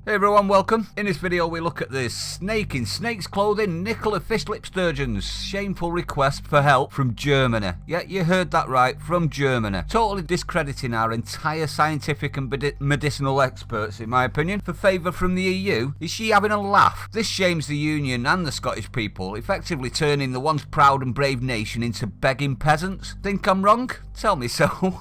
Hey everyone, welcome. In this video we look at the snake in snake's clothing, Nicola fishlip sturgeons. Shameful request for help from Germany. Yeah, you heard that right, from Germany. Totally discrediting our entire scientific and medicinal experts, in my opinion, for favour from the EU. Is she having a laugh? This shames the Union and the Scottish people, effectively turning the once proud and brave nation into begging peasants. Think I'm wrong? Tell me so.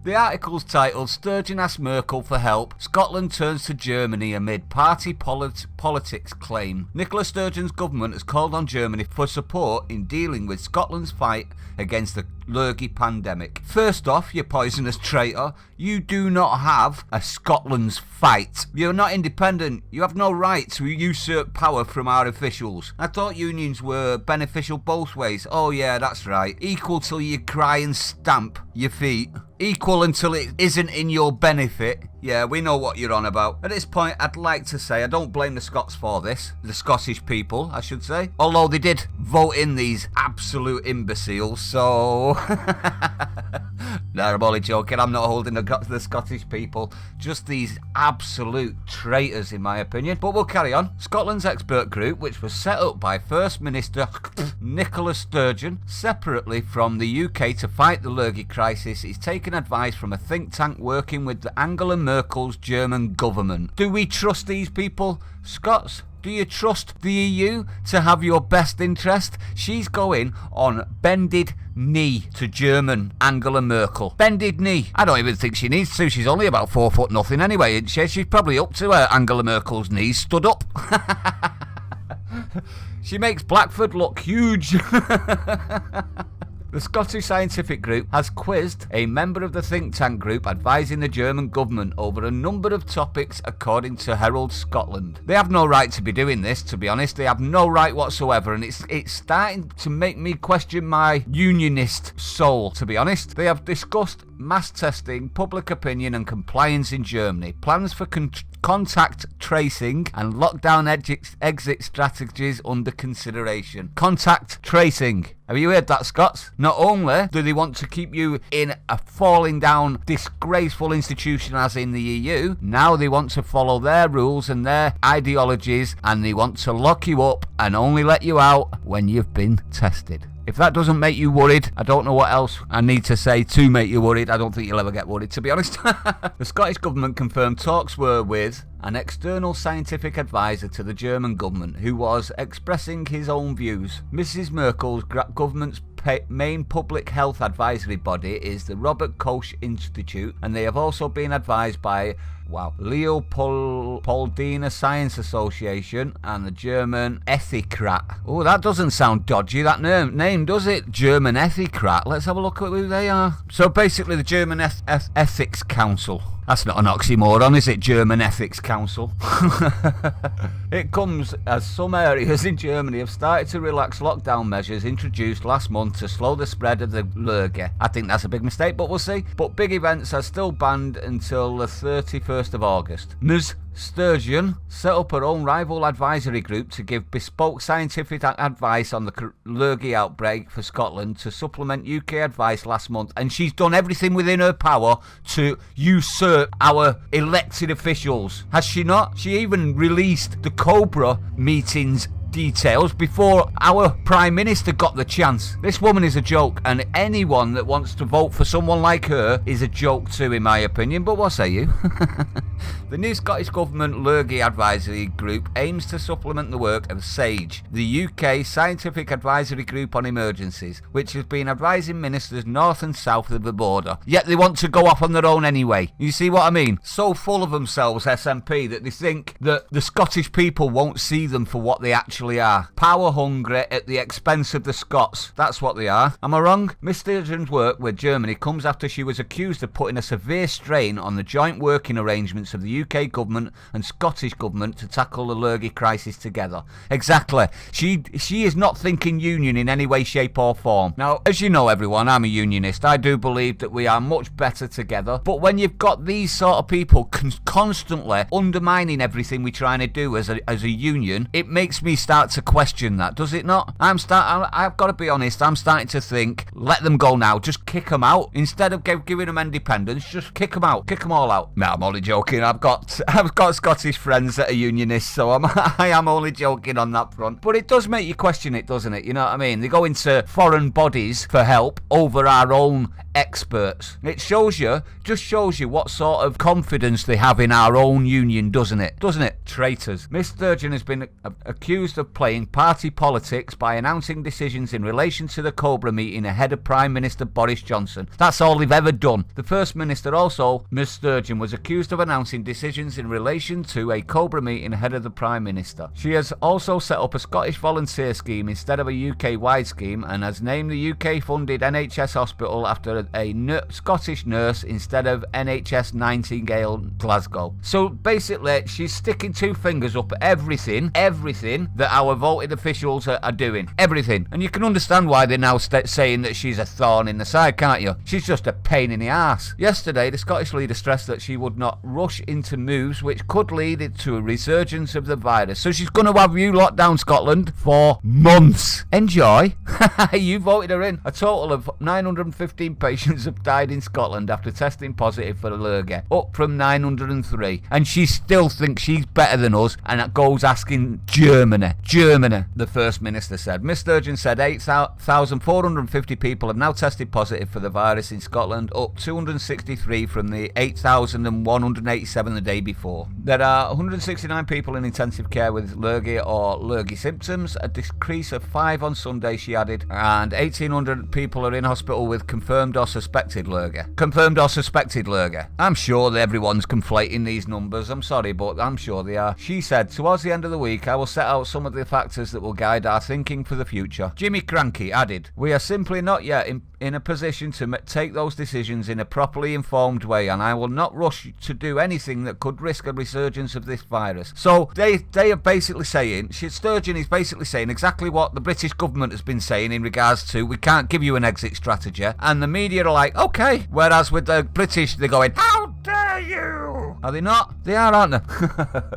The article's titled, Sturgeon asks Merkel for help, Scotland turns to Germany amid party politics claim. Nicola Sturgeon's government has called on Germany for support in dealing with Scotland's fight against the lurgy pandemic. First off, you poisonous traitor, you do not have a Scotland's fight. You're not independent. You have no right to usurp power from our officials. I thought unions were beneficial both ways. Oh yeah, that's right. Equal till you cry and stamp your feet. Equal until it isn't in your benefit. Yeah, we know what you're on about. At this point, I'd like to say I don't blame the Scots for this. The Scottish people, I should say. Although they did vote in these absolute imbeciles, so... No, I'm only joking. I'm not holding the Scottish people. Just these absolute traitors, in my opinion. But we'll carry on. Scotland's expert group, which was set up by First Minister Nicola Sturgeon, separately from the UK to fight the lurgy crisis, is taking advice from a think tank working with the Angela Merkel's German government. Do we trust these people, Scots? Do you trust the EU to have your best interest? She's going on bended knee to German Angela Merkel. Bended knee. I don't even think she needs to. She's only about 4 foot nothing anyway, isn't she? She's probably up to Angela Merkel's knees, stood up. She makes Blackford look huge. The Scottish scientific group has quizzed a member of the think tank group advising the German government over a number of topics according to Herald Scotland. They have no right to be doing this, to be honest. They have no right whatsoever, and it's starting to make me question my unionist soul, to be honest. They have discussed mass testing, public opinion and compliance in Germany, plans for contact tracing and lockdown exit strategies under consideration. Contact tracing. Have you heard that, Scots? Not only do they want to keep you in a falling down, disgraceful institution as in the EU, now they want to follow their rules and their ideologies, and they want to lock you up and only let you out when you've been tested. If that doesn't make you worried, I don't know what else I need to say to make you worried. I don't think you'll ever get worried, to be honest. The Scottish Government confirmed talks were with an external scientific advisor to the German government who was expressing his own views. Mrs. Merkel's government's main public health advisory body is the Robert Koch Institute, and they have also been advised by Leopoldina Science Association and the German Ethikrat. Oh, that doesn't sound dodgy, that name, does it? German Ethikrat. Let's have a look at who they are. So basically the German Ethics Council. That's not an oxymoron, is it? German Ethics Council. It comes as some areas in Germany have started to relax lockdown measures introduced last month to slow the spread of the lurgy. I think that's a big mistake, but we'll see. But big events are still banned until the 31st of August. Ms. Sturgeon set up her own rival advisory group to give bespoke scientific advice on the lurgy outbreak for Scotland to supplement UK advice last month, and she's done everything within her power to usurp our elected officials, has she not? She even released the Cobra meetings details before our Prime Minister got the chance. This woman is a joke, and anyone that wants to vote for someone like her is a joke too, in my opinion, but what say you? The new Scottish Government Lurgy Advisory Group aims to supplement the work of SAGE, the UK Scientific Advisory Group on Emergencies, which has been advising ministers north and south of the border. Yet they want to go off on their own anyway. You see what I mean? So full of themselves, SNP, that they think that the Scottish people won't see them for what they actually are. Power hungry at the expense of the Scots. That's what they are. Am I wrong? Miss Sturgeon's work with Germany comes after she was accused of putting a severe strain on the joint working arrangements of the UK government and Scottish government to tackle the lurgy crisis together. Exactly. She is not thinking union in any way, shape or form. Now, as you know, everyone, I'm a unionist. I do believe that we are much better together. But when you've got these sort of people constantly undermining everything we're trying to do as a union, it makes me start to question that, does it not? I've got to be honest, I'm starting to think, let them go now, just kick them out. Instead of giving them independence, just kick them out, kick them all out. No, I'm only joking. joking. I've got Scottish friends that are unionists, so I am only joking on that front. But it does make you question it, doesn't it? You know what I mean? They go into foreign bodies for help over our own experts. It just shows you what sort of confidence they have in our own union, doesn't it? Traitors. Miss Sturgeon has been accused of playing party politics by announcing decisions in relation to the Cobra meeting ahead of Prime Minister Boris Johnson. That's all they've ever done. The First Minister also, Miss Sturgeon, was accused of announcing decisions in relation to a Cobra meeting ahead of the Prime Minister. She has also set up a Scottish volunteer scheme instead of a UK-wide scheme and has named the UK-funded NHS hospital after a Scottish nurse instead of NHS Nightingale Glasgow. So basically, she's sticking two fingers up everything that our voted officials are doing. Everything. And you can understand why they're now saying that she's a thorn in the side, can't you? She's just a pain in the arse. Yesterday, the Scottish leader stressed that she would not rush into moves which could lead to a resurgence of the virus. So she's going to have you locked down, Scotland, for months. Enjoy. You voted her in. A total of 915 patients have died in Scotland after testing positive for Lurgy, up from 903. And she still thinks she's better than us and goes asking Germany, the First Minister said. Miss Sturgeon said 8,450 people have now tested positive for the virus in Scotland, up 263 from the 8,187 the day before. There are 169 people in intensive care with Lurgy or Lurgy symptoms, a decrease of 5 on Sunday, she added, and 1,800 people are in hospital with confirmed or suspected Lurgy. I'm sure that everyone's conflating these numbers. I'm sorry, but I'm sure they are. She said, towards the end of the week, I will set out some of the factors that will guide our thinking for the future. Jimmy Cranky added, we are simply not yet in a position to take those decisions in a properly informed way, and I will not rush to do anything that could risk a resurgence of this virus. So they are basically saying, Sturgeon is basically saying exactly what the British government has been saying in regards to we can't give you an exit strategy, and the media are like, okay, whereas with the British they're going, how dare you? Are they not? They are, aren't they?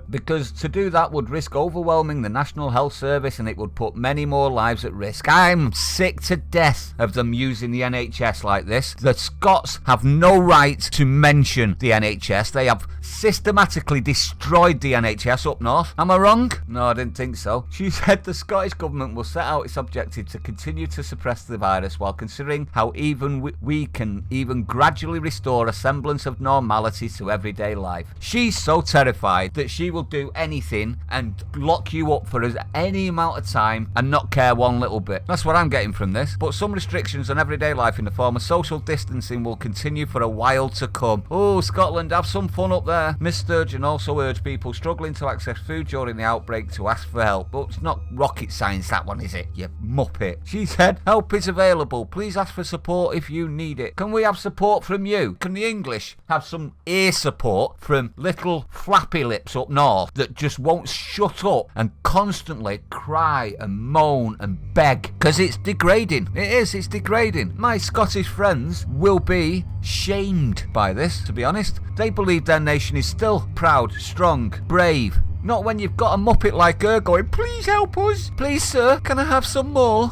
Because to do that would risk overwhelming the National Health Service and it would put many more lives at risk. I'm sick to death of them using the NHS like this. The Scots have no right to mention the NHS. They have systematically destroyed the NHS up north. Am I wrong? No, I didn't think so. She said the Scottish Government will set out its objective to continue to suppress the virus while considering how even we can even gradually restore a semblance of normality to everyday life. She's so terrified that she will do anything and lock you up for any amount of time and not care one little bit. That's what I'm getting from this. But some restrictions on everyday life in the form of social distancing will continue for a while to come. Oh, Scotland, have some fun up there. Miss Sturgeon also urged people struggling to access food during the outbreak to ask for help. But it's not rocket science, that one, is it? You muppet. She said, help is available. Please ask for support if you need it. Can we have support from you? Can the English have some ear support from little flappy lips up north that just won't shut up and constantly cry and moan and beg? Because it's degrading. It is, it's degrading. My Scottish friends will be shamed by this, to be honest. They believe their nation is still proud, strong, brave. Not when you've got a muppet like her going, please help us. Please, sir, can I have some more?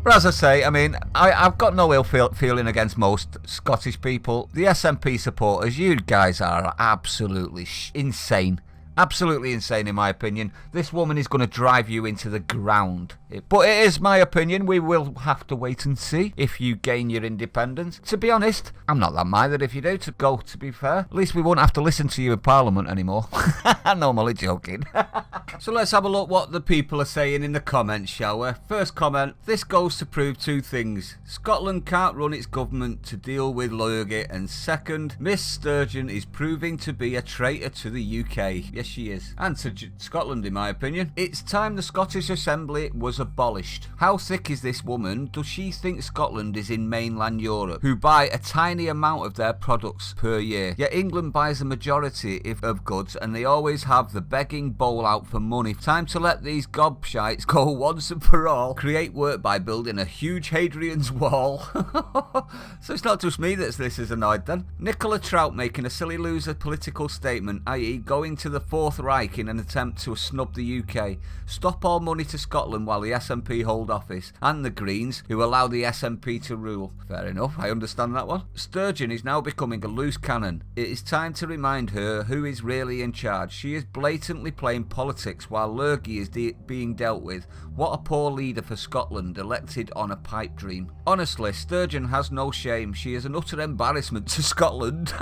But as I say, I mean, I've got no ill feeling against most Scottish people. The SNP supporters, you guys are absolutely insane. Absolutely insane, in my opinion. This woman is going to drive you into the ground. But it is my opinion. We will have to wait and see if you gain your independence. To be honest, I'm not that minded if you do, to be fair. At least we won't have to listen to you in Parliament anymore. I'm normally joking. So let's have a look what the people are saying in the comments, shall we? First comment, this goes to prove two things. Scotland can't run its government to deal with Lurgy, and second, Miss Sturgeon is proving to be a traitor to the UK. Yes, she is. And to Scotland, in my opinion. It's time the Scottish Assembly was abolished. How thick is this woman? Does she think Scotland is in mainland Europe, who buy a tiny amount of their products per year? Yet England buys a majority of goods, and they always have the begging bowl out for money. Time to let these gobshites go once and for all. Create work by building a huge Hadrian's Wall. So it's not just me this is annoyed then. Nicola Trout making a silly loser political statement, i.e. going to the Fourth Reich in an attempt to snub the UK. Stop all money to Scotland while the SNP hold office. And the Greens, who allow the SNP to rule. Fair enough, I understand that one. Sturgeon is now becoming a loose cannon. It is time to remind her who is really in charge. She is blatantly playing politics while Lurgy is being dealt with. What a poor leader for Scotland, elected on a pipe dream. Honestly, Sturgeon has no shame. She is an utter embarrassment to Scotland.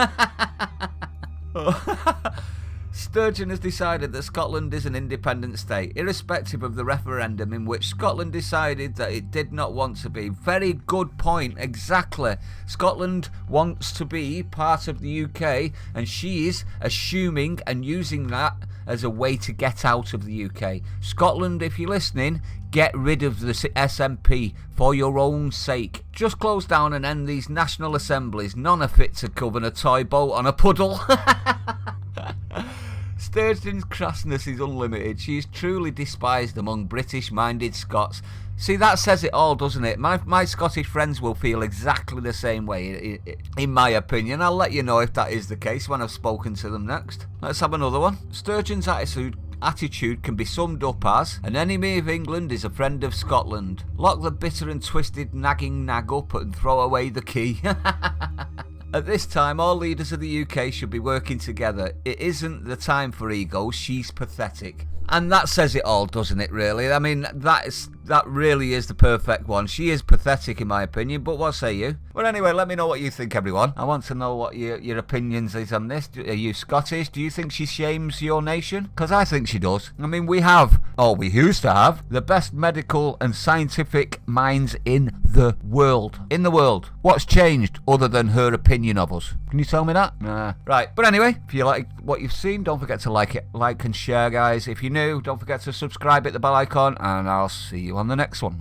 Sturgeon has decided that Scotland is an independent state, irrespective of the referendum in which Scotland decided that it did not want to be. Very good point, exactly. Scotland wants to be part of the UK, and she is assuming and using that as a way to get out of the UK. Scotland, if you're listening, get rid of the SNP for your own sake. Just close down and end these national assemblies. None are fit to govern a toy boat on a puddle. Sturgeon's crassness is unlimited. She is truly despised among British-minded Scots. See, that says it all, doesn't it? My Scottish friends will feel exactly the same way, in my opinion. I'll let you know if that is the case when I've spoken to them next. Let's have another one. Sturgeon's attitude can be summed up as: an enemy of England is a friend of Scotland. Lock the bitter and twisted nagging nag up and throw away the key. At this time, all leaders of the UK should be working together. It isn't the time for egos. She's pathetic. And that says it all, doesn't it, really? I mean, that really is the perfect one. She is pathetic, in my opinion, but what say you? Well, anyway, let me know what you think, everyone. I want to know what your opinions is on this. Are you Scottish? Do you think she shames your nation? Because I think she does. I mean, we used to have, the best medical and scientific minds in the world. In the world. What's changed other than her opinion of us? Can you tell me that? Nah. Right, but anyway, if you like what you've seen, don't forget to like and share, guys. If you're new, don't forget to subscribe, hit the bell icon, and I'll see you on the next one.